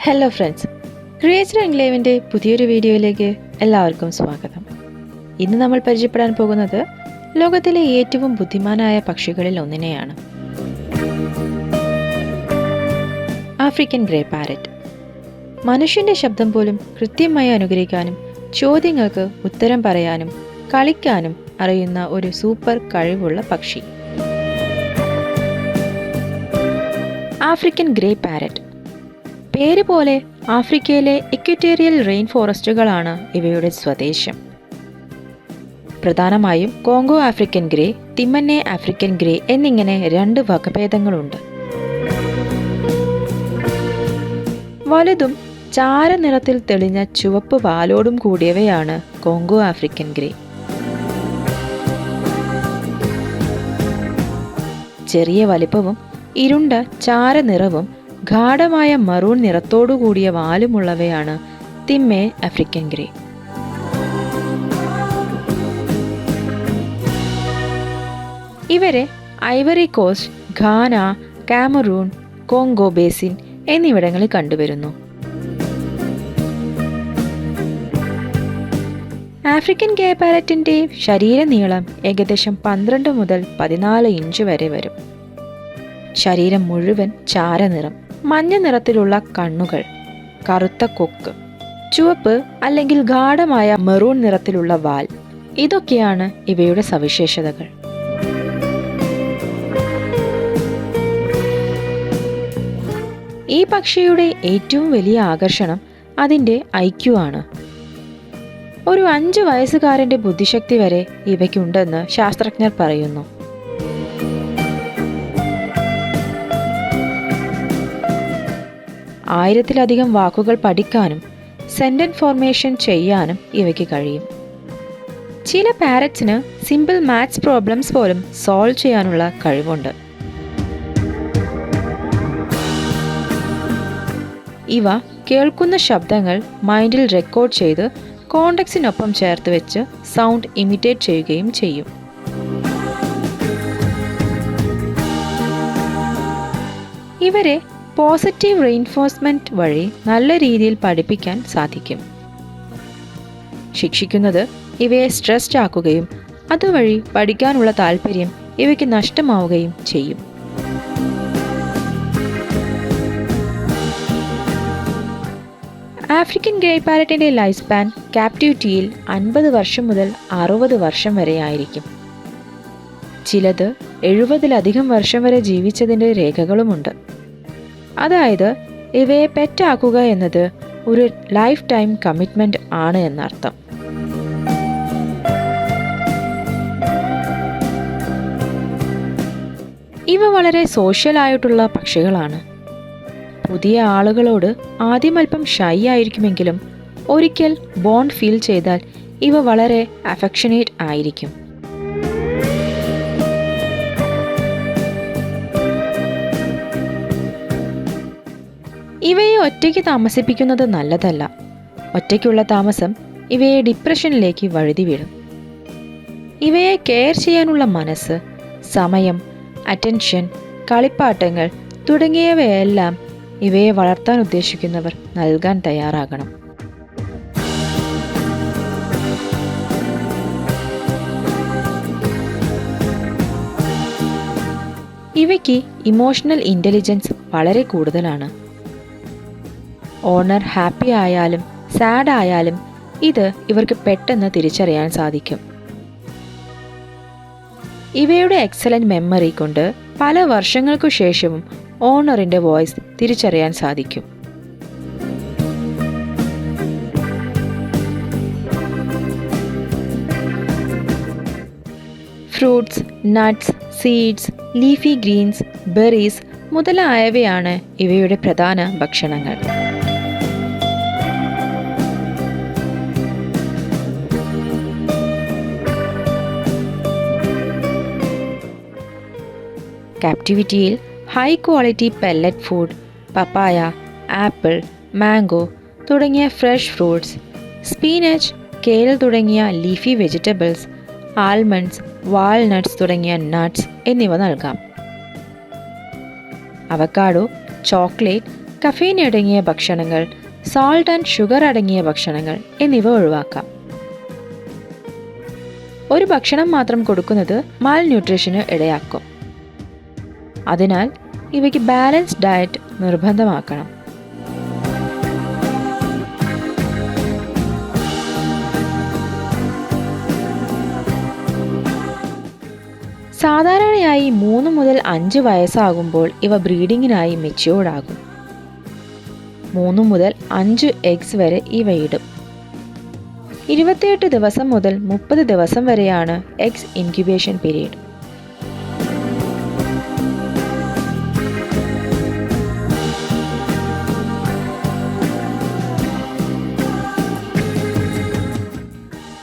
Hello friends, creature എൻക്ലേവിൻ്റെ പുതിയൊരു വീഡിയോയിലേക്ക് എല്ലാവർക്കും സ്വാഗതം. ഇന്ന് നമ്മൾ പരിചയപ്പെടാൻ പോകുന്നത് ലോകത്തിലെ ഏറ്റവും ബുദ്ധിമാനായ പക്ഷികളിൽ ഒന്നിനെയാണ്. African grey parrot. മനുഷ്യൻ്റെ ശബ്ദം പോലും കൃത്യമായി അനുകരിക്കാനും ചോദ്യങ്ങൾക്ക് ഉത്തരം പറയാനും കളിക്കാനും അറിയുന്ന ഒരു സൂപ്പർ കഴിവുള്ള പക്ഷി. African grey parrot. പേര് പോലെ ആഫ്രിക്കയിലെ ഇക്വറ്റോറിയൽ റെയിൻ ഫോറസ്റ്റുകളാണ് ഇവയുടെ സ്വദേശം. പ്രധാനമായും Congo African grey, Timneh African grey എന്നിങ്ങനെ രണ്ട് വകഭേദങ്ങളുണ്ട്. വലുതും ചാരനിറത്തിൽ തെളിഞ്ഞ ചുവപ്പ് വാലോടും കൂടിയവയാണ് കോങ്കോ ആഫ്രിക്കൻ ഗ്രേ. ചെറിയ വലിപ്പവും ഇരുണ്ട ചാരനിറവും ഗാഢമായ മറൂൺ നിറത്തോടുകൂടിയ വാലുമുള്ളവയാണ് തിമ്മേ ആഫ്രിക്കൻ ഗ്രേ. ഇവരെ Ivory Coast, Ghana, Cameroon, Congo basin എന്നിവിടങ്ങളിൽ കണ്ടുവരുന്നു. ആഫ്രിക്കൻ ഗ്രേ പാരറ്റിൻ്റെ ശരീരനീളം ഏകദേശം 12 മുതൽ 14 ഇഞ്ച് വരെ വരും. ശരീരം മുഴുവൻ ചാരനിറം, മഞ്ഞ നിറത്തിലുള്ള കണ്ണുകൾ, കറുത്ത കൊക്ക്, ചുവപ്പ് അല്ലെങ്കിൽ ഗാഢമായ മെറൂൺ നിറത്തിലുള്ള വാൽ, ഇതൊക്കെയാണ് ഇവയുടെ സവിശേഷതകൾ. ഈ പക്ഷിയുടെ ഏറ്റവും വലിയ ആകർഷണം അതിൻ്റെ ഐക്യു ആണ്. ഒരു 5 വയസ്സുകാരൻ്റെ ബുദ്ധിശക്തി വരെ ഇവയ്ക്കുണ്ടെന്ന് ശാസ്ത്രജ്ഞർ പറയുന്നു. ആയിരത്തിലധികം വാക്കുകൾ പഠിക്കാനും സെന്റൻസ് ഫോർമേഷൻ ചെയ്യാനും ഇവയ്ക്ക് കഴിയും. ചില പാരറ്റ്സിന് സിമ്പിൾ മാത്സ് പ്രോബ്ലംസ് പോലും സോൾവ് ചെയ്യാനുള്ള കഴിവുണ്ട്. ഇവ കേൾക്കുന്ന ശബ്ദങ്ങൾ മൈൻഡിൽ റെക്കോർഡ് ചെയ്ത് കോണ്ടെക്സ്റ്റിനൊപ്പം ചേർത്ത് വെച്ച് സൗണ്ട് ഇമിറ്റേറ്റ് ചെയ്യുകയും ചെയ്യും. ഇവരെ പോസിറ്റീവ് റെയിൻഫോഴ്സ്മെന്റ് വഴി നല്ല രീതിയിൽ പഠിപ്പിക്കാൻ സാധിക്കും. ശിക്ഷിക്കുന്നത് ഇവയെ സ്ട്രെസ്ഡ് ആക്കുകയും അതുവഴി പഠിക്കാനുള്ള താല്പര്യം ഇവയ്ക്ക് നഷ്ടമാവുകയും ചെയ്യും. ആഫ്രിക്കൻ ഗ്രേ പാരറ്റിൻ്റെ ലൈഫ് സ്പാൻ ക്യാപ്റ്റിവിറ്റിയിൽ 50 വർഷം മുതൽ 60 വർഷം വരെ ആയിരിക്കും. ചിലത് 70-ലധികം വർഷം വരെ ജീവിച്ചതിൻ്റെ രേഖകളുമുണ്ട്. അതായത് ഇവയെ പെറ്റാക്കുക എന്നത് ഒരു ലൈഫ് ടൈം കമ്മിറ്റ്മെന്റ് ആണ് എന്നർത്ഥം. ഇവ വളരെ സോഷ്യൽ ആയിട്ടുള്ള പക്ഷികളാണ്. പുതിയ ആളുകളോട് ആദ്യം അല്പം ഷൈ ആയിരിക്കുമെങ്കിലും ഒരിക്കൽ ബോണ്ട് ഫീൽ ചെയ്താൽ ഇവ വളരെ അഫെക്ഷനേറ്റ് ആയിരിക്കും. ഇവയെ ഒറ്റയ്ക്ക് താമസിപ്പിക്കുന്നത് നല്ലതല്ല. ഒറ്റയ്ക്കുള്ള താമസം ഇവയെ ഡിപ്രഷനിലേക്ക് വഴുതിവിടും. ഇവയെ കെയർ ചെയ്യാനുള്ള മനസ്സ്, സമയം, അറ്റൻഷൻ, കളിപ്പാട്ടങ്ങൾ തുടങ്ങിയവയെല്ലാം ഇവയെ വളർത്താൻ ഉദ്ദേശിക്കുന്നവർ നൽകാൻ തയ്യാറാകണം. ഇവയ്ക്ക് ഇമോഷണൽ ഇൻ്റലിജൻസ് വളരെ കൂടുതലാണ്. ഓണർ ഹാപ്പി ആയാലും സാഡ് ആയാലും ഇത് ഇവർക്ക് പെട്ടെന്ന് തിരിച്ചറിയാൻ സാധിക്കും. ഇവയുടെ എക്സലന്റ് മെമ്മറി കൊണ്ട് പല വർഷങ്ങൾക്കു ശേഷവും ഓണറിൻ്റെ വോയിസ് തിരിച്ചറിയാൻ സാധിക്കും. Fruits, nuts, seeds, leafy Green's, berries മുതലായവയാണ് ഇവയുടെ പ്രധാന ഭക്ഷണങ്ങൾ. ക്യാപ്റ്റിവിറ്റിയിൽ ഹൈ ക്വാളിറ്റി പെല്ലറ്റ് ഫുഡ്, പപ്പായ, ആപ്പിൾ, മാംഗോ തുടങ്ങിയ ഫ്രഷ് ഫ്രൂട്ട്സ്, സ്പീനച്ച്, കേൽ തുടങ്ങിയ ലീഫി വെജിറ്റബിൾസ്, ആൽമണ്ട്സ്, വാൾനട്ട്സ് തുടങ്ങിയ നട്ട്സ് എന്നിവ നൽകാം. അവക്കാഡോ, ചോക്ലേറ്റ്, കഫീൻ അടങ്ങിയ ഭക്ഷണങ്ങൾ, സാൾട്ട് ആൻഡ് ഷുഗർ അടങ്ങിയ ഭക്ഷണങ്ങൾ എന്നിവ ഒഴിവാക്കാം. ഒരു ഭക്ഷണം മാത്രം കൊടുക്കുന്നത് മാൽ ന്യൂട്രീഷന് ഇടയാക്കും. അതിനാൽ ഇവയ്ക്ക് ബാലൻസ്ഡ് ഡയറ്റ് നിർബന്ധമാക്കണം. സാധാരണയായി 3 മുതൽ 5 വയസ്സാകുമ്പോൾ ഇവ ബ്രീഡിങ്ങിനായി മെച്യൂർഡ് ആകും. 3 മുതൽ 5 എഗ്സ് വരെ ഇവയിടും. 28 ദിവസം മുതൽ 30 ദിവസം വരെയാണ് എഗ്സ് ഇൻക്യുബേഷൻ പീരീഡ്.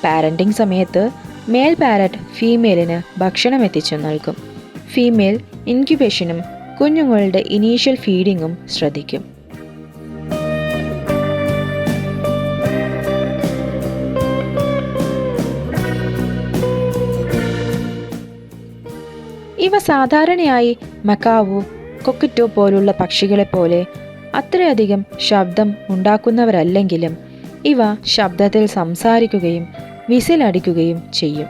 പാരന്റിംഗ് സമയത്ത് മെയിൽ പാരറ്റ് ഫീമെയിലിന് ഭക്ഷണം എത്തിച്ചു നൽകും. ഫീമെയിൽ ഇൻക്യുബേഷനും കുഞ്ഞുങ്ങളുടെ ഇനീഷ്യൽ ഫീഡിങ്ങും ശ്രദ്ധിക്കും. ഇവ സാധാരണയായി മക്കാവു, കൊക്കറ്റോ പോലുള്ള പക്ഷികളെപ്പോലെ അത്രയധികം ശബ്ദം ഉണ്ടാക്കുന്നവരല്ലെങ്കിലും ഇവ ശബ്ദത്തിൽ സംസാരിക്കുകയും വിസിലടിക്കുകയും ചെയ്യും.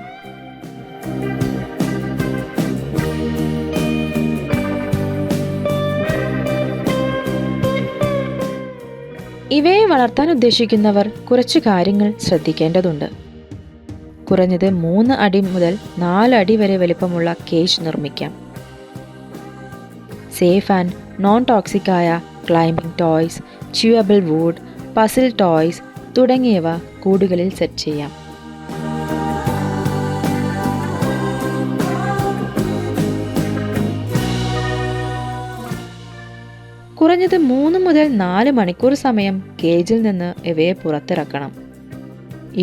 ഇവയെ വളർത്താൻ ഉദ്ദേശിക്കുന്നവർ കുറച്ച് കാര്യങ്ങൾ ശ്രദ്ധിക്കേണ്ടതുണ്ട്. കുറഞ്ഞത് 3 അടി മുതൽ 4 അടി വരെ വലിപ്പമുള്ള കേജ് നിർമ്മിക്കാം. സേഫ് ആൻഡ് നോൺ ടോക്സിക് ആയ climbing toys, chewable wood, puzzle toys തുടങ്ങിയവ കൂടുകളിൽ സെറ്റ് ചെയ്യാം. കുറഞ്ഞത് 3 മുതൽ 4 മണിക്കൂർ സമയം കേജിൽ നിന്ന് ഇവയെ പുറത്തിറക്കണം.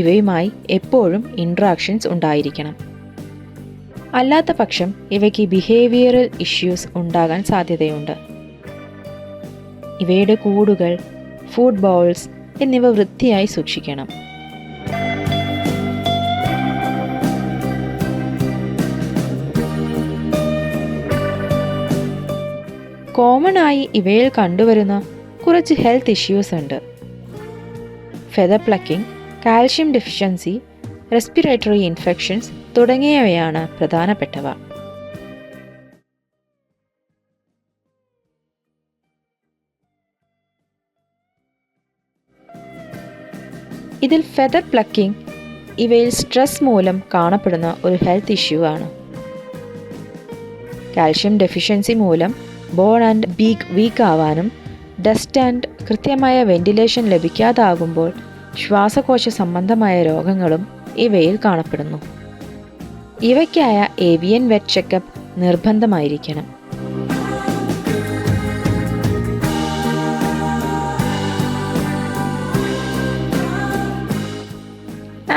ഇവയുമായി എപ്പോഴും ഇൻട്രാക്ഷൻസ് ഉണ്ടായിരിക്കണം. അല്ലാത്ത പക്ഷം ഇവയ്ക്ക് ബിഹേവിയറൽ ഇഷ്യൂസ് ഉണ്ടാകാൻ സാധ്യതയുണ്ട്. ഇവയുടെ കൂടുകൾ, ഫുഡ് ബൗൾസ് എന്നിവ വൃത്തിയായി സൂക്ഷിക്കണം. കോമൺ ആയി ഇവയിൽ കണ്ടുവരുന്ന കുറച്ച് ഹെൽത്ത് ഇഷ്യൂസ് ഉണ്ട്. Feather plucking, calcium deficiency, respiratory infections തുടങ്ങിയവയാണ് പ്രധാനപ്പെട്ടവ. ഇതിൽ ഫെദർ പ്ലക്കിംഗ് ഇവയിൽ സ്ട്രെസ് മൂലം കാണപ്പെടുന്ന ഒരു ഹെൽത്ത് ഇഷ്യൂ ആണ്. കാൽഷ്യം ഡെഫിഷ്യൻസി മൂലം ബോൺ ആൻഡ് ബീക്ക് വീക്ക് ആവാനും ഡസ്റ്റ് ആൻഡ് കൃത്യമായ വെന്റിലേഷൻ ലഭിക്കാതാകുമ്പോൾ ശ്വാസകോശ സംബന്ധമായ രോഗങ്ങളും ഇവയിൽ കാണപ്പെടുന്നു. ഇവയ്ക്കായ ഏവിയൻ വെറ്റ് ചെക്കപ്പ് നിർബന്ധമായിരിക്കണം.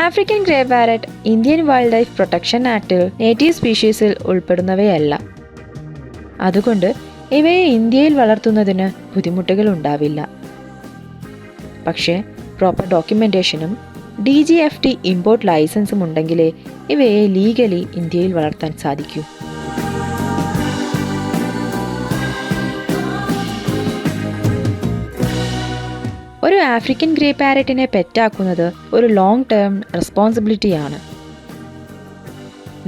African grey parrot Indian wildlife protection ആക്ടിൽ നേറ്റീവ് സ്പീഷീസിൽ ഉൾപ്പെടുന്നവയല്ല. അതുകൊണ്ട് ഇവയെ ഇന്ത്യയിൽ വളർത്തുന്നതിന് ബുദ്ധിമുട്ടുകൾ ഉണ്ടാവില്ല. പക്ഷേ പ്രോപ്പർ ഡോക്യുമെന്റേഷനും DGFT ഇമ്പോർട്ട് ലൈസൻസും ഉണ്ടെങ്കിലേ ഇവയെ ലീഗലി ഇന്ത്യയിൽ വളർത്താൻ സാധിക്കൂ. ഒരു ആഫ്രിക്കൻ ഗ്രേ പാരറ്റിനെ പെറ്റാക്കുന്നത് ഒരു ലോങ് ടേം റെസ്പോൺസിബിലിറ്റിയാണ്.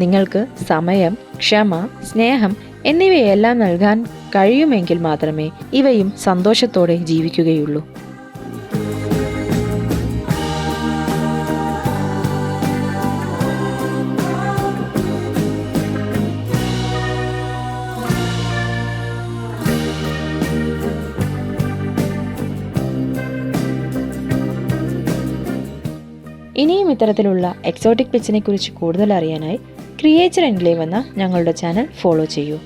നിങ്ങൾക്ക് സമയം, ക്ഷമ, സ്നേഹം എന്നിവയെല്ലാം നൽകാൻ കഴിയുമെങ്കിൽ മാത്രമേ ഇവയും സന്തോഷത്തോടെ ജീവിക്കുകയുള്ളൂ. ഇനിയും ഇത്തരത്തിലുള്ള എക്സോട്ടിക് പെറ്റ്സിനെ കുറിച്ച് കൂടുതൽ അറിയാനായി ക്രിയേച്ചർ എൻക്ലേവ് എന്ന ഞങ്ങളുടെ ചാനൽ ഫോളോ ചെയ്യൂ.